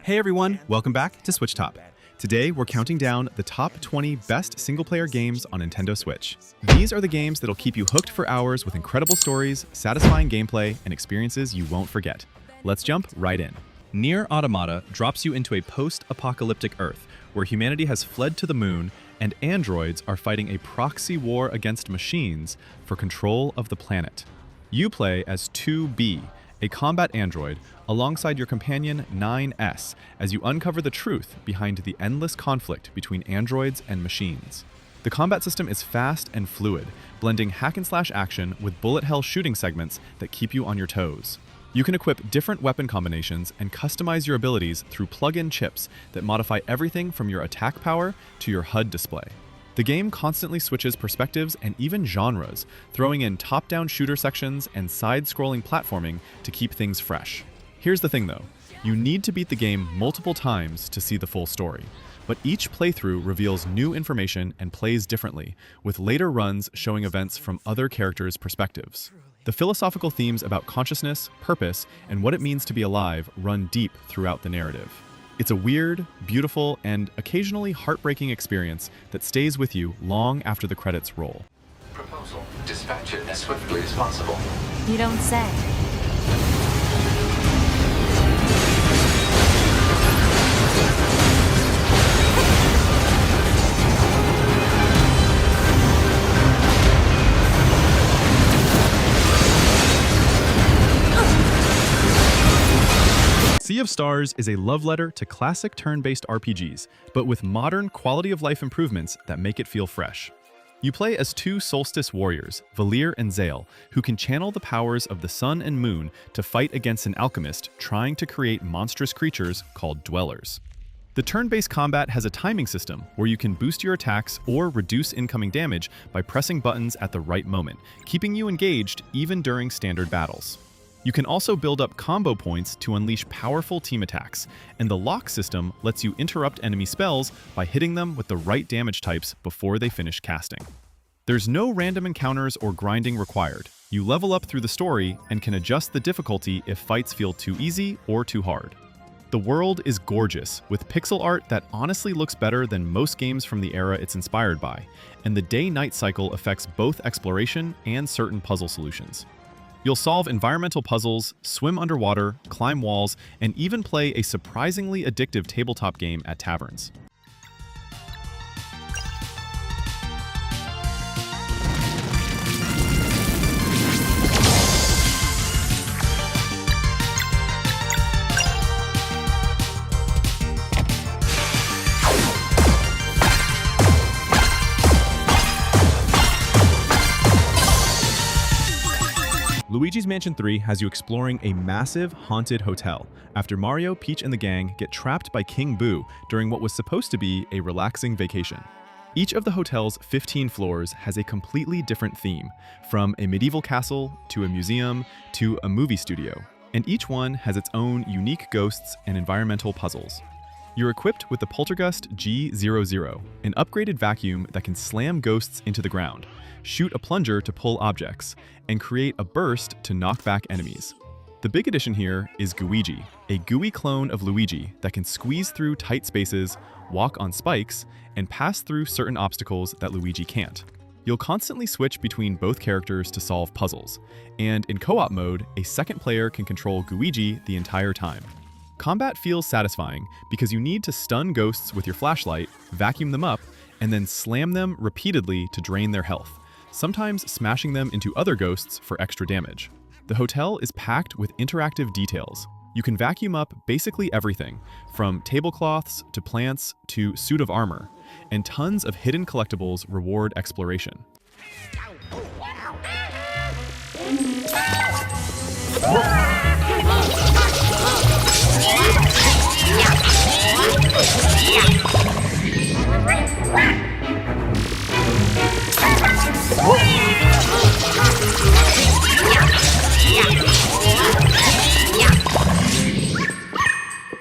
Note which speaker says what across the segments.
Speaker 1: Hey everyone, welcome back to SwitchTop. Today we're counting down the top 20 best single-player games on Nintendo Switch. These are the games that'll keep you hooked for hours with incredible stories, satisfying gameplay, and experiences you won't forget. Let's jump right in. NieR Automata drops you into a post-apocalyptic Earth where humanity has fled to the moon and androids are fighting a proxy war against machines for control of the planet. You play as 2B, a combat android, alongside your companion 9S as you uncover the truth behind the endless conflict between androids and machines. The combat system is fast and fluid, blending hack-and-slash action with bullet hell shooting segments that keep you on your toes. You can equip different weapon combinations and customize your abilities through plug-in chips that modify everything from your attack power to your HUD display. The game constantly switches perspectives and even genres, throwing in top-down shooter sections and side-scrolling platforming to keep things fresh. Here's the thing though, you need to beat the game multiple times to see the full story, but each playthrough reveals new information and plays differently, with later runs showing events from other characters' perspectives. The philosophical themes about consciousness, purpose, and what it means to be alive run deep throughout the narrative. It's a weird, beautiful, and occasionally heartbreaking experience that stays with you long after the credits roll.
Speaker 2: Proposal. Dispatch it as swiftly as possible.
Speaker 3: You don't say.
Speaker 1: Sea of Stars is a love letter to classic turn-based RPGs, but with modern quality-of-life improvements that make it feel fresh. You play as two Solstice warriors, Valir and Zale, who can channel the powers of the sun and moon to fight against an alchemist trying to create monstrous creatures called Dwellers. The turn-based combat has a timing system where you can boost your attacks or reduce incoming damage by pressing buttons at the right moment, keeping you engaged even during standard battles. You can also build up combo points to unleash powerful team attacks, and the lock system lets you interrupt enemy spells by hitting them with the right damage types before they finish casting. There's no random encounters or grinding required. You level up through the story and can adjust the difficulty if fights feel too easy or too hard. The world is gorgeous, with pixel art that honestly looks better than most games from the era it's inspired by, and the day-night cycle affects both exploration and certain puzzle solutions. You'll solve environmental puzzles, swim underwater, climb walls, and even play a surprisingly addictive tabletop game at taverns. Luigi's Mansion 3 has you exploring a massive, haunted hotel after Mario, Peach, and the gang get trapped by King Boo during what was supposed to be a relaxing vacation. Each of the hotel's 15 floors has a completely different theme, from a medieval castle to a museum to a movie studio, and each one has its own unique ghosts and environmental puzzles. You're equipped with the Poltergust G00, an upgraded vacuum that can slam ghosts into the ground, shoot a plunger to pull objects, and create a burst to knock back enemies. The big addition here is Gooigi, a gooey clone of Luigi that can squeeze through tight spaces, walk on spikes, and pass through certain obstacles that Luigi can't. You'll constantly switch between both characters to solve puzzles, and in co-op mode, a second player can control Gooigi the entire time. Combat feels satisfying because you need to stun ghosts with your flashlight, vacuum them up, and then slam them repeatedly to drain their health, sometimes smashing them into other ghosts for extra damage. The hotel is packed with interactive details. You can vacuum up basically everything, from tablecloths to plants to suit of armor, and tons of hidden collectibles reward exploration.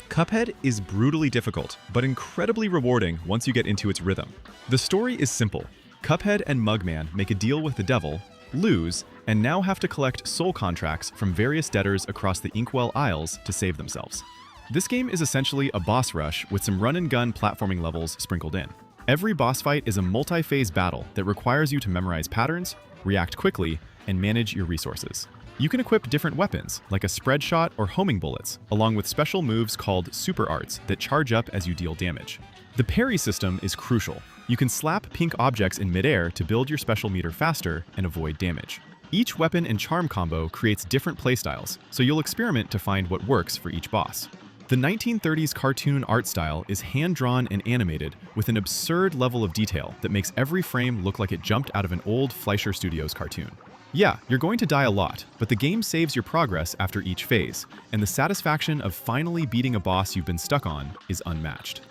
Speaker 1: Cuphead is brutally difficult, but incredibly rewarding once you get into its rhythm. The story is simple. Cuphead and Mugman make a deal with the devil, lose, and now have to collect soul contracts from various debtors across the Inkwell Isles to save themselves. This game is essentially a boss rush with some run-and-gun platforming levels sprinkled in. Every boss fight is a multi-phase battle that requires you to memorize patterns, react quickly, and manage your resources. You can equip different weapons, like a spread shot or homing bullets, along with special moves called super arts that charge up as you deal damage. The parry system is crucial. You can slap pink objects in midair to build your special meter faster and avoid damage. Each weapon and charm combo creates different playstyles, so you'll experiment to find what works for each boss. The 1930s cartoon art style is hand-drawn and animated with an absurd level of detail that makes every frame look like it jumped out of an old Fleischer Studios cartoon. Yeah, you're going to die a lot, but the game saves your progress after each phase, and the satisfaction of finally beating a boss you've been stuck on is unmatched.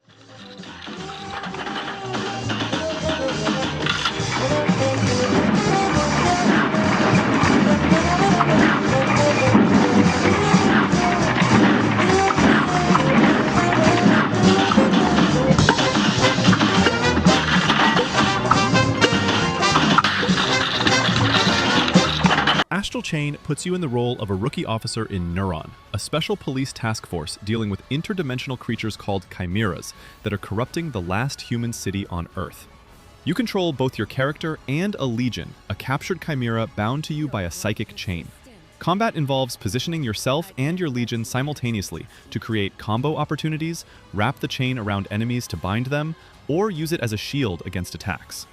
Speaker 1: Astral Chain puts you in the role of a rookie officer in NieR, a special police task force dealing with interdimensional creatures called chimeras that are corrupting the last human city on Earth. You control both your character and a legion, a captured chimera bound to you by a psychic chain. Combat involves positioning yourself and your legion simultaneously to create combo opportunities, wrap the chain around enemies to bind them, or use it as a shield against attacks.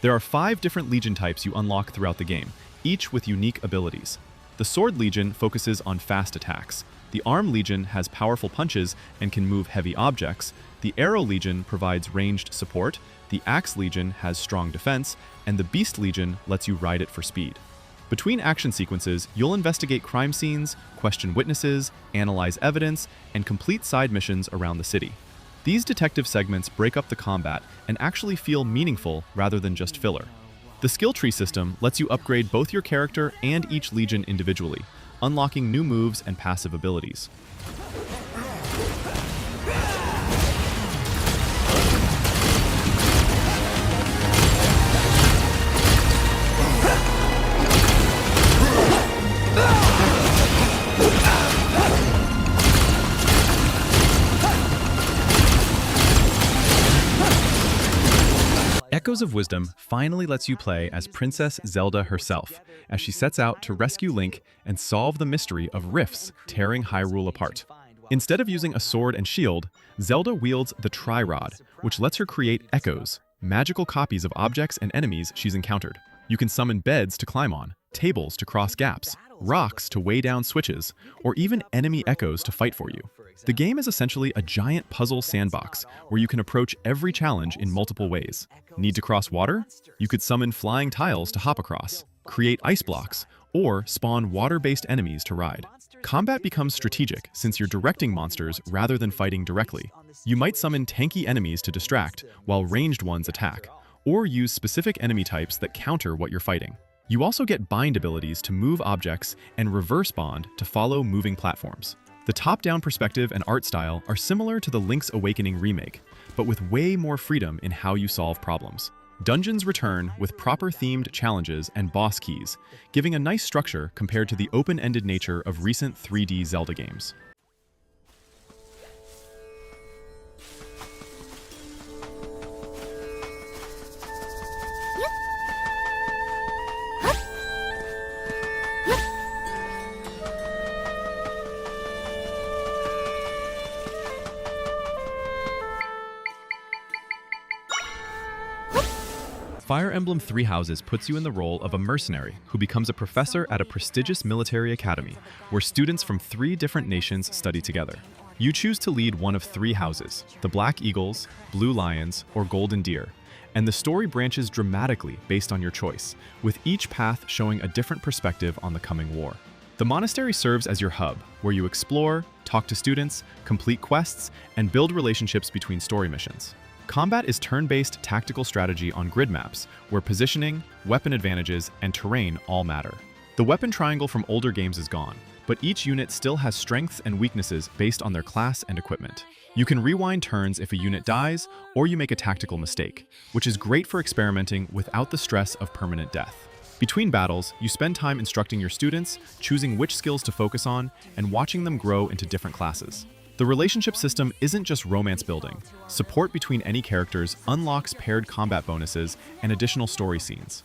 Speaker 1: There are 5 different legion types you unlock throughout the game, each with unique abilities. The Sword Legion focuses on fast attacks. The Arm Legion has powerful punches and can move heavy objects. The Arrow Legion provides ranged support. The Axe Legion has strong defense, and the Beast Legion lets you ride it for speed. Between action sequences, you'll investigate crime scenes, question witnesses, analyze evidence, and complete side missions around the city. These detective segments break up the combat and actually feel meaningful rather than just filler. The skill tree system lets you upgrade both your character and each legion individually, unlocking new moves and passive abilities. Echoes of Wisdom finally lets you play as Princess Zelda herself, as she sets out to rescue Link and solve the mystery of rifts tearing Hyrule apart. Instead of using a sword and shield, Zelda wields the Tri-Rod, which lets her create echoes, magical copies of objects and enemies she's encountered. You can summon beds to climb on, tables to cross gaps, rocks to weigh down switches, or even enemy echoes to fight for you. The game is essentially a giant puzzle sandbox where you can approach every challenge in multiple ways. Need to cross water? You could summon flying tiles to hop across, create ice blocks, or spawn water-based enemies to ride. Combat becomes strategic since you're directing monsters rather than fighting directly. You might summon tanky enemies to distract while ranged ones attack, or use specific enemy types that counter what you're fighting. You also get bind abilities to move objects and reverse bond to follow moving platforms. The top-down perspective and art style are similar to the Link's Awakening remake, but with way more freedom in how you solve problems. Dungeons return with proper themed challenges and boss keys, giving a nice structure compared to the open-ended nature of recent 3D Zelda games. Fire Emblem Three Houses puts you in the role of a mercenary who becomes a professor at a prestigious military academy where students from 3 different nations study together. You choose to lead one of 3 houses, the Black Eagles, Blue Lions, or Golden Deer, and the story branches dramatically based on your choice, with each path showing a different perspective on the coming war. The monastery serves as your hub, where you explore, talk to students, complete quests, and build relationships between story missions. Combat is turn-based tactical strategy on grid maps, where positioning, weapon advantages, and terrain all matter. The weapon triangle from older games is gone, but each unit still has strengths and weaknesses based on their class and equipment. You can rewind turns if a unit dies, or you make a tactical mistake, which is great for experimenting without the stress of permanent death. Between battles, you spend time instructing your students, choosing which skills to focus on, and watching them grow into different classes. The relationship system isn't just romance building. Support between any characters unlocks paired combat bonuses and additional story scenes.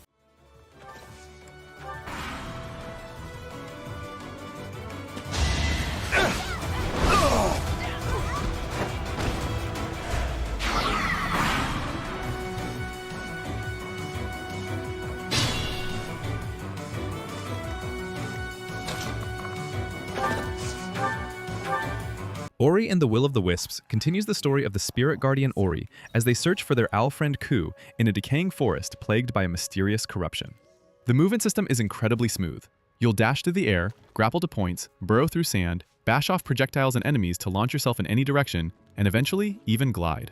Speaker 3: Ori and the Will of the Wisps continues the story of the spirit guardian Ori as they search for their owl friend Ku in a decaying forest plagued by a mysterious corruption. The movement system is incredibly smooth. You'll dash through the air, grapple to points, burrow through sand, bash off projectiles and enemies to launch yourself in any direction, and eventually even glide.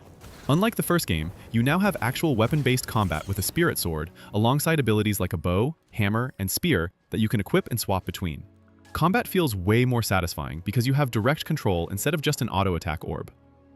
Speaker 3: Unlike the first game, you now have actual weapon-based combat with a spirit sword alongside abilities like a bow, hammer, and spear that you can equip and swap between. Combat feels way more satisfying because you have direct control instead of just an auto-attack orb.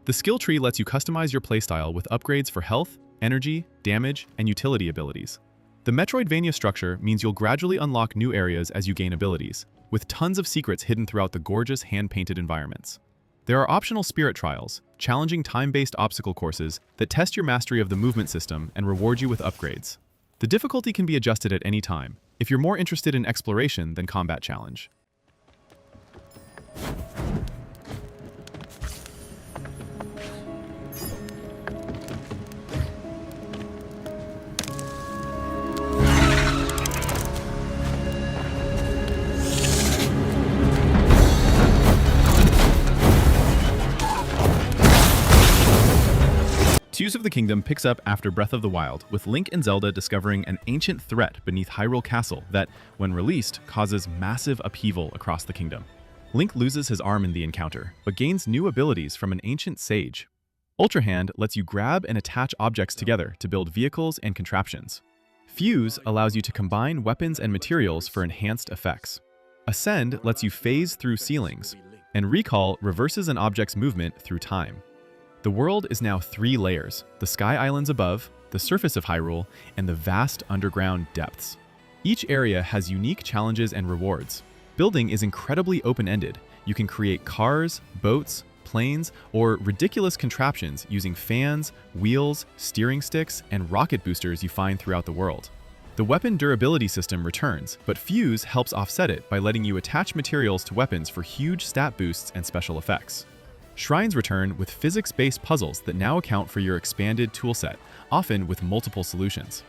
Speaker 3: The skill tree lets you customize your playstyle with upgrades for health, energy, damage, and utility abilities. The Metroidvania structure means you'll gradually unlock new areas as you gain abilities, with tons of secrets hidden throughout the gorgeous hand-painted environments. There are optional spirit trials, challenging time-based obstacle courses that test your mastery of the movement system and reward you with upgrades. The difficulty can be adjusted at any time, if you're more interested in exploration than combat challenge.
Speaker 1: Tears of the Kingdom picks up after Breath of the Wild, with Link and Zelda discovering an ancient threat beneath Hyrule Castle that, when released, causes massive upheaval across the kingdom. Link loses his arm in the encounter, but gains new abilities from an ancient sage. Ultra Hand lets you grab and attach objects together to build vehicles and contraptions. Fuse allows you to combine weapons and materials for enhanced effects. Ascend lets you phase through ceilings, and Recall reverses an object's movement through time. The world is now 3 layers: the Sky Islands above, the surface of Hyrule, and the vast underground depths. Each area has unique challenges and rewards. Building is incredibly open-ended. You can create cars, boats, planes, or ridiculous contraptions using fans, wheels, steering sticks, and rocket boosters you find throughout the world. The weapon durability system returns, but Fuse helps offset it by letting you attach materials to weapons for huge stat boosts and special effects. Shrines return with physics-based puzzles that now account for your expanded toolset, often with multiple solutions.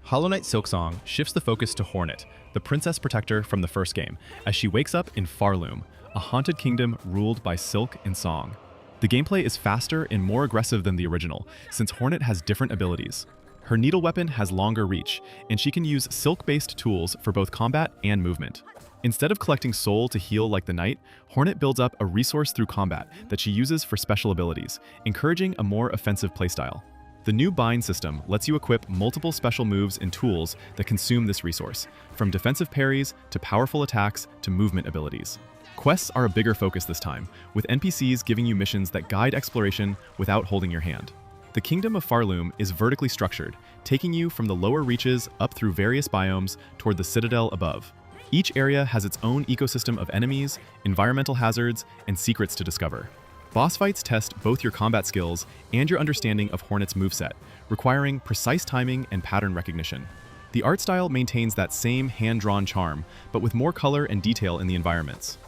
Speaker 1: Hollow Knight Silksong shifts the focus to Hornet, the princess protector from the first game, as she wakes up in Farloom, a haunted kingdom ruled by silk and song. The gameplay is faster and more aggressive than the original, since Hornet has different abilities. Her needle weapon has longer reach, and she can use silk-based tools for both combat and movement. Instead of collecting soul to heal like the knight, Hornet builds up a resource through combat that she uses for special abilities, encouraging a more offensive playstyle. The new bind system lets you equip multiple special moves and tools that consume this resource, from defensive parries to powerful attacks to movement abilities. Quests are a bigger focus this time, with NPCs giving you missions that guide exploration without holding your hand. The Kingdom of Farloom is vertically structured, taking you from the lower reaches up through various biomes toward the citadel above. Each area has its own ecosystem of enemies, environmental hazards, and secrets to discover. Boss fights test both your combat skills and your understanding of Hornet's moveset, requiring precise timing and pattern recognition. The art style maintains that same hand-drawn charm, but with more color and detail in the environments.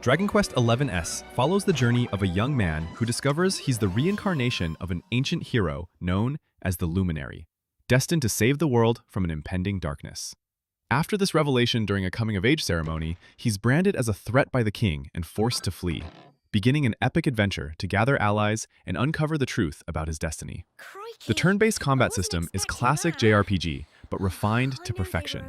Speaker 3: Dragon Quest XI's follows the journey of a young man who discovers he's the reincarnation of an ancient hero known as the Luminary, destined to save the world from an impending darkness. After this revelation during a coming-of-age ceremony, he's branded as a threat by the king and forced to flee.
Speaker 1: beginning an epic adventure to gather allies and uncover the truth about his destiny. The turn-based combat system is classic JRPG, but refined to perfection.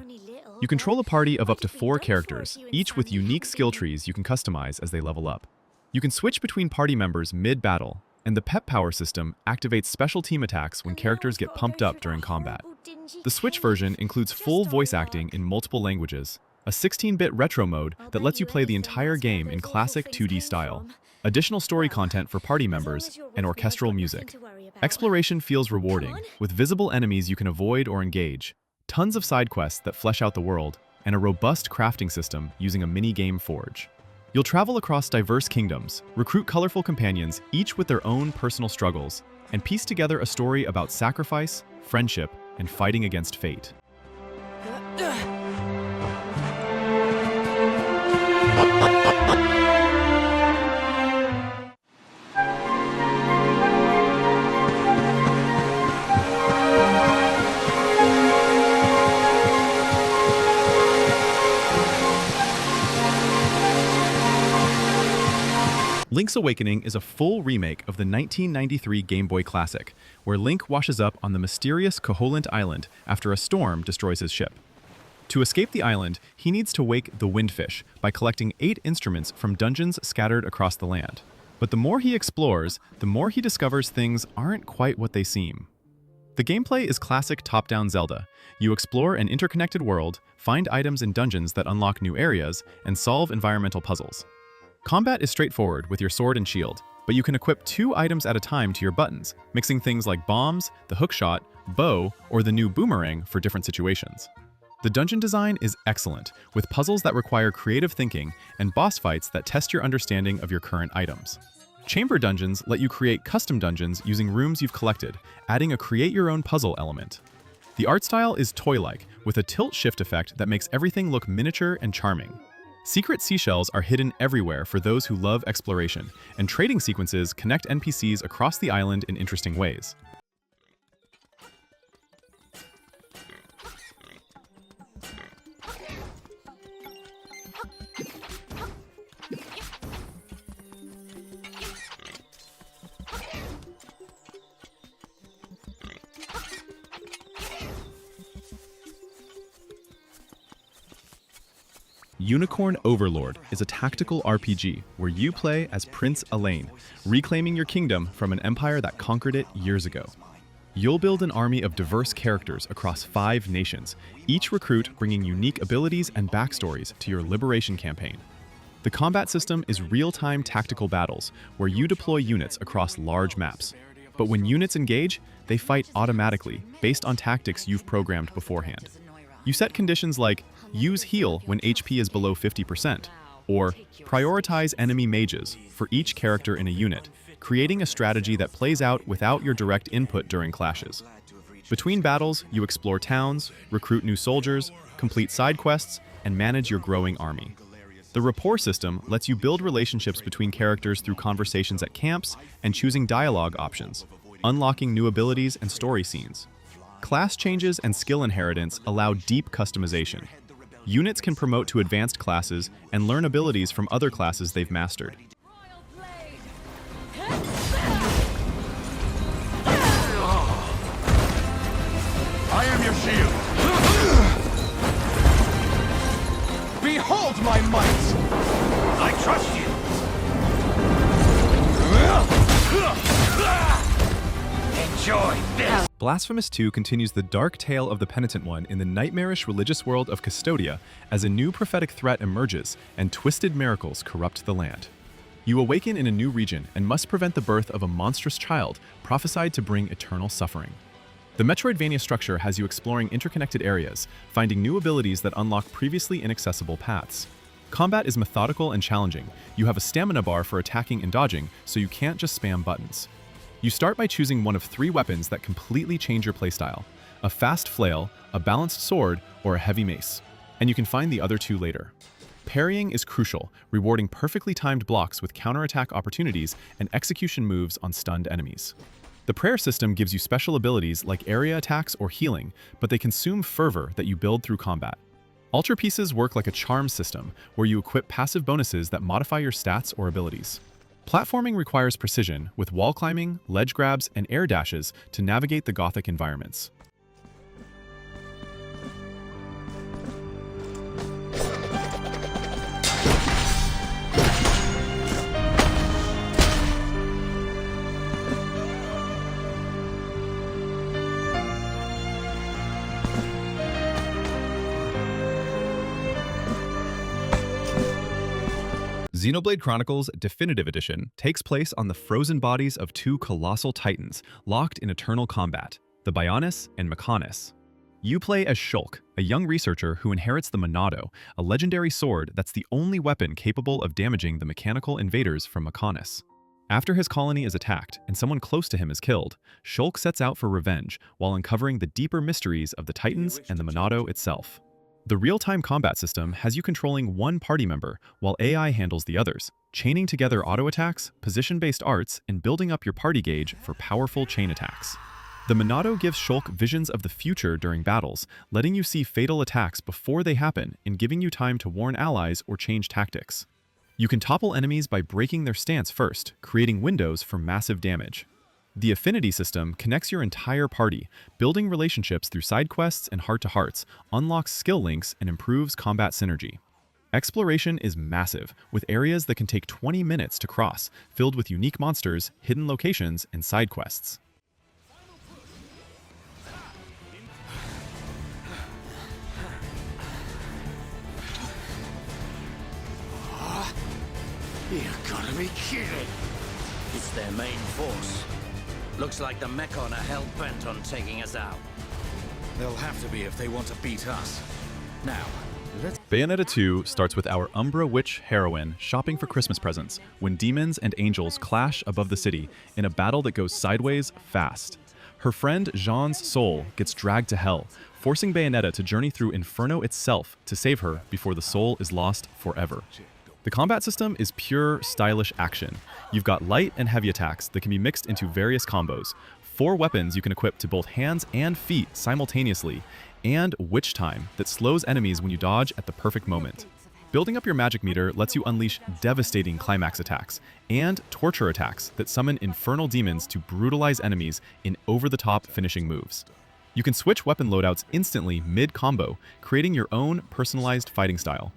Speaker 1: You control a party of up to 4 characters, each with unique skill trees you can customize as they level up. You can switch between party members mid-battle, and the pep power system activates special team attacks when characters get pumped up during combat. The Switch version includes full voice acting in multiple languages, a 16-bit retro mode that lets you play the entire game in classic 2D style, additional story content for party members, and orchestral music. Exploration feels rewarding, with visible enemies you can avoid or engage, tons of side quests that flesh out the world, and a robust crafting system using a mini-game forge. You'll travel across diverse kingdoms, recruit colorful companions, each with their own personal struggles, and piece together a story about sacrifice, friendship, and fighting against fate. Link's Awakening is a full remake of the 1993 Game Boy Classic, where Link washes up on the mysterious Koholint Island after a storm destroys his ship. To escape the island, he needs to wake the Windfish by collecting 8 instruments from dungeons scattered across the land. But the more he explores, the more he discovers things aren't quite what they seem. The gameplay is classic top-down Zelda. You explore an interconnected world, find items in dungeons that unlock new areas, and solve environmental puzzles. Combat is straightforward with your sword and shield, but you can equip 2 items at a time to your buttons, mixing things like bombs, the hookshot, bow, or the new boomerang for different situations. The dungeon design is excellent, with puzzles that require creative thinking and boss fights that test your understanding of your current items. Chamber dungeons let you create custom dungeons using rooms you've collected, adding a create-your-own puzzle element. The art style is toy-like, with a tilt-shift effect that makes everything look miniature and charming. Secret seashells are hidden everywhere for those who love exploration, and trading sequences connect NPCs across the island in interesting ways. Unicorn Overlord is a tactical RPG where you play as Prince Elaine, reclaiming your kingdom from an empire that conquered it years ago. You'll build an army of diverse characters across 5 nations, each recruit bringing unique abilities and backstories to your liberation campaign. The combat system is real-time tactical battles where you deploy units across large maps. But when units engage, they fight automatically based on tactics you've programmed beforehand. You set conditions like use heal when HP is below 50%, or prioritize enemy mages for each character in a unit, creating a strategy that plays out without your direct input during clashes. Between battles, you explore towns, recruit new soldiers, complete side quests, and manage your growing army. The rapport system lets you build relationships between characters through conversations at camps and choosing dialogue options, unlocking new abilities and story scenes. Class changes and skill inheritance allow deep customization. Units can promote to advanced classes and learn abilities from other classes they've mastered.
Speaker 4: I am your shield. Behold my might! I trust you! Enjoy this!
Speaker 3: Blasphemous 2 continues the dark tale of the Penitent One in the nightmarish religious world of Custodia as a new prophetic threat emerges and twisted miracles corrupt the land. You awaken in a new region and must prevent the birth of a monstrous child prophesied to bring eternal suffering. The Metroidvania structure has you exploring interconnected areas, finding new abilities that unlock previously inaccessible paths. Combat is methodical and challenging. You have a stamina bar for attacking and dodging, so you can't just spam buttons. You start by choosing one of 3 weapons that completely change your playstyle: a fast flail, a balanced sword, or a heavy mace. And you can find the other 2 later. Parrying is crucial, rewarding perfectly timed blocks with counterattack opportunities and execution moves on stunned enemies. The prayer system gives you special abilities like area attacks or healing, but they consume fervor that you build through combat. Altar pieces work like a charm system, where you equip passive bonuses that modify your stats or abilities.
Speaker 1: Platforming requires precision, with wall climbing, ledge grabs, and air dashes to navigate the Gothic environments.
Speaker 3: Xenoblade Chronicles Definitive Edition takes place on the frozen bodies of two colossal titans locked in eternal combat, the Bionis and Mechonis. You play as Shulk, a young researcher who inherits the Monado, a legendary sword that's the only weapon capable of damaging the mechanical invaders from Mechonis. After his colony is attacked and someone close to him is killed, Shulk sets out for revenge while uncovering the deeper mysteries of the Titans and the Monado itself. The real-time combat system has you controlling one party member, while AI handles the others, chaining together auto-attacks, position-based arts, and building up your party gauge for powerful chain attacks. The Monado gives Shulk visions of the future during battles, letting you see fatal attacks before they happen and giving you time to warn allies or change tactics. You can topple enemies by breaking their stance first, creating windows for massive damage. The Affinity system connects your entire party, building relationships through side quests and heart-to-hearts, unlocks skill links, and improves combat synergy. Exploration is massive, with areas that can take 20 minutes to cross, filled with unique monsters, hidden locations, and side quests.
Speaker 4: You gotta be kidding!
Speaker 5: It's their main force. Looks like the Mechon are hell-bent on taking us out.
Speaker 4: They'll have to be if they want to beat us. Now, let's...
Speaker 3: Bayonetta 2 starts with our Umbra Witch heroine shopping for Christmas presents when demons and angels clash above the city in a battle that goes sideways fast. Her friend Jean's soul gets dragged to hell, forcing Bayonetta to journey through Inferno itself to save her before the soul is lost forever. The combat system is pure, stylish action. You've got light and heavy attacks that can be mixed into various combos, 4 weapons you can equip to both hands and feet simultaneously, and Witch Time that slows enemies when you dodge at the perfect moment. Building up your magic meter lets you unleash devastating climax attacks and torture attacks that summon infernal demons to brutalize enemies in over-the-top finishing moves. You can switch weapon loadouts instantly mid-combo, creating your own personalized fighting style.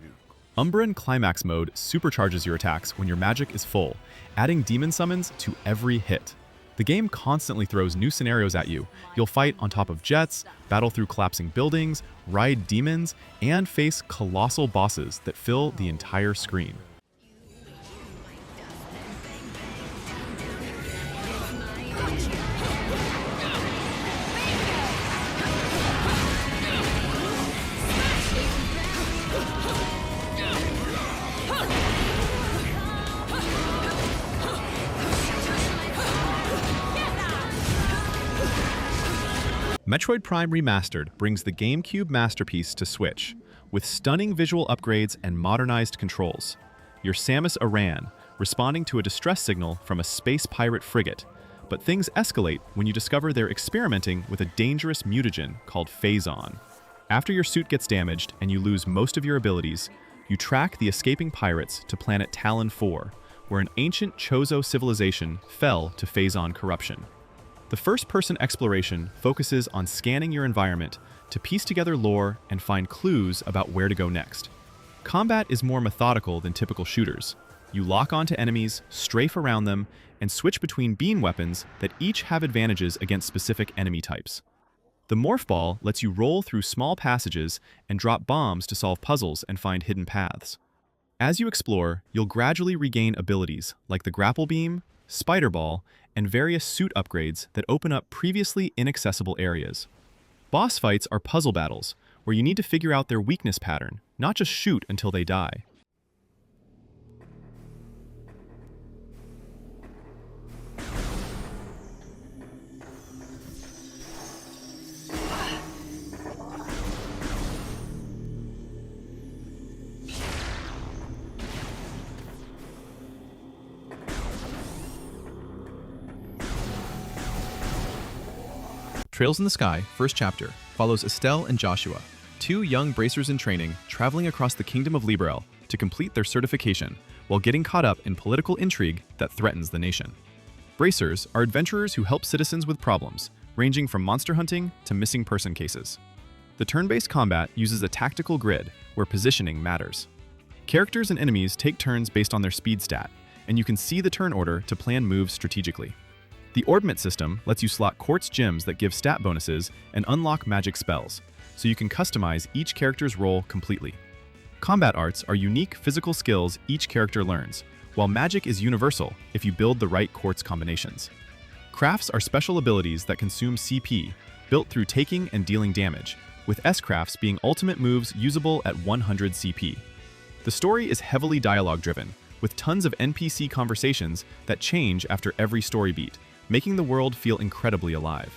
Speaker 3: Umbran Climax Mode supercharges your attacks when your magic is full, adding demon summons to every hit. The game constantly throws new scenarios at you. You'll fight on top of jets, battle through collapsing buildings, ride demons, and face colossal bosses that fill the entire screen. Metroid Prime Remastered brings the GameCube masterpiece to Switch, with stunning visual upgrades and modernized controls. You're Samus Aran, responding to a distress signal from a space pirate frigate, but things escalate when you discover they're experimenting with a dangerous mutagen called Phazon. After your suit gets damaged and you lose most of your abilities, you track the escaping pirates to planet Talon 4, where an ancient Chozo civilization fell to Phazon corruption. The first-person exploration focuses on scanning your environment to piece together lore and find clues about where to go next. Combat is more methodical than typical shooters. You lock onto enemies, strafe around them, and switch between beam weapons that each have advantages against specific enemy types. The Morph Ball lets you roll through small passages and drop bombs to solve puzzles and find hidden paths. As you explore, you'll gradually regain abilities like the Grapple Beam, Spider Ball, and various suit upgrades that open up previously inaccessible areas. Boss fights are puzzle battles, where you need to figure out their weakness pattern, not just shoot until they die. Trails in the Sky, first chapter, follows Estelle and Joshua, 2 young bracers in training traveling across the Kingdom of Liberel to complete their certification, while getting caught up in political intrigue that threatens the nation. Bracers are adventurers who help citizens with problems, ranging from monster hunting to missing person cases. The turn-based combat uses a tactical grid where positioning matters. Characters and enemies take turns based on their speed stat, and you can see the turn order to plan moves strategically. The Orbment system lets you slot quartz gems that give stat bonuses and unlock magic spells, so you can customize each character's role completely. Combat arts are unique physical skills each character learns, while magic is universal if you build the right quartz combinations. Crafts are special abilities that consume CP, built through taking and dealing damage, with S-crafts being ultimate moves usable at 100 CP. The story is heavily dialogue-driven, with tons of NPC conversations that change after every story beat, making the world feel incredibly alive.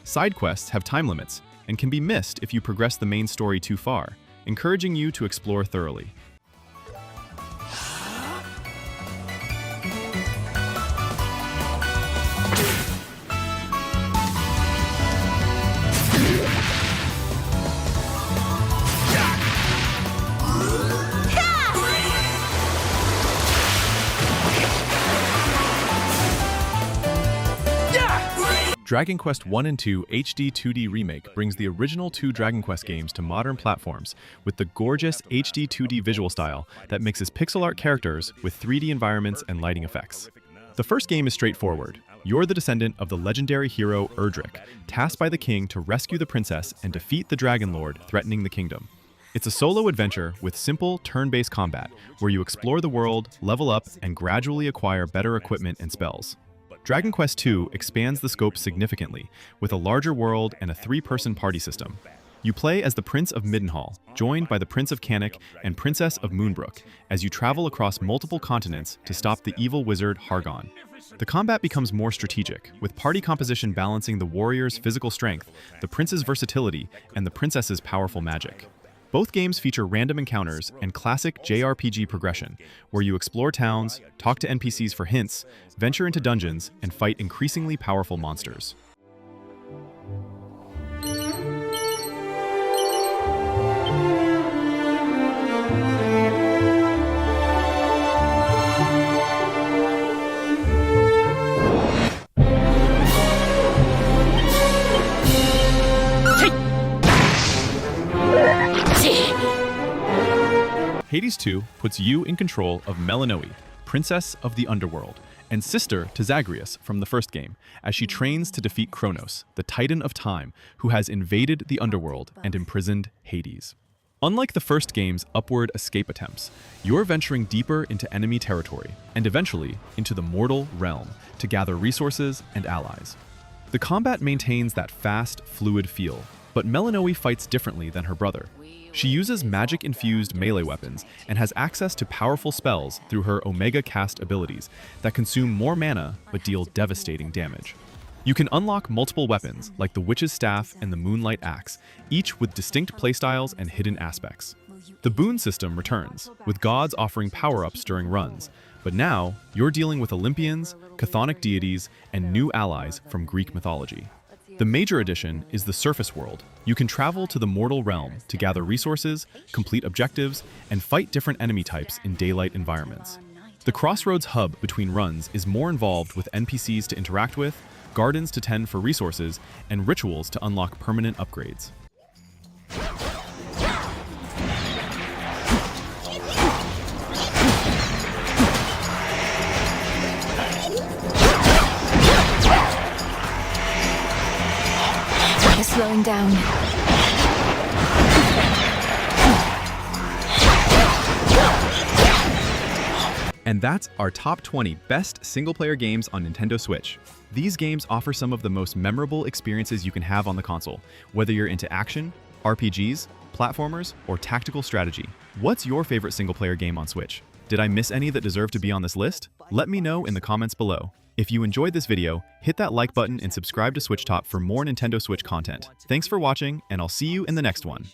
Speaker 3: Side quests have time limits and can be missed if you progress the main story too far, encouraging you to explore thoroughly. Dragon Quest I and II HD 2D Remake brings the original two Dragon Quest games to modern platforms with the gorgeous HD 2D visual style that mixes pixel art characters with 3D environments and lighting effects. The first game is straightforward. You're the descendant of the legendary hero Erdrick, tasked by the king to rescue the princess and defeat the Dragon Lord threatening the kingdom. It's a solo adventure with simple turn-based combat where you explore the world, level up, and gradually acquire better equipment and spells. Dragon Quest II expands the scope significantly, with a larger world and a three-person party system. You play as the Prince of Middenhall, joined by the Prince of Canik and Princess of Moonbrook, as you travel across multiple continents to stop the evil wizard Hargon. The combat becomes more strategic, with party composition balancing the warrior's physical strength, the prince's versatility, and the princess's powerful magic. Both games feature random encounters and classic JRPG progression, where you explore towns, talk to NPCs for hints, venture into dungeons, and fight increasingly powerful monsters. Hades 2 puts you in control of Melinoe, Princess of the Underworld, and sister to Zagreus from the first game, as she trains to defeat Kronos, the Titan of Time, who has invaded the Underworld and imprisoned Hades. Unlike the first game's upward escape attempts, you're venturing deeper into enemy territory, and eventually into the mortal realm, to gather resources and allies. The combat maintains that fast, fluid feel, but Melinoe fights differently than her brother. She uses magic-infused melee weapons and has access to powerful spells through her Omega Cast abilities that consume more mana but deal devastating damage. You can unlock multiple weapons, like the Witch's Staff and the Moonlight Axe, each with distinct playstyles and hidden aspects. The boon system returns, with gods offering power-ups during runs, but now you're dealing with Olympians, chthonic deities, and new allies from Greek mythology. The major addition is the surface world. You can travel to the mortal realm to gather resources, complete objectives, and fight different enemy types in daylight environments. The Crossroads hub between runs is more involved with NPCs to interact with, gardens to tend for resources, and rituals to unlock permanent upgrades.
Speaker 6: Slowing down.
Speaker 3: And that's our top 20 best single-player games on Nintendo Switch. These games offer some of the most memorable experiences you can have on the console, whether you're into action, RPGs, platformers, or tactical strategy. What's your favorite single-player game on Switch? Did I miss any that deserve to be on this list? Let me know in the comments below. If you enjoyed this video, hit that like button and subscribe to SwitchTop for more Nintendo Switch content. Thanks for watching, and I'll see you in the next one.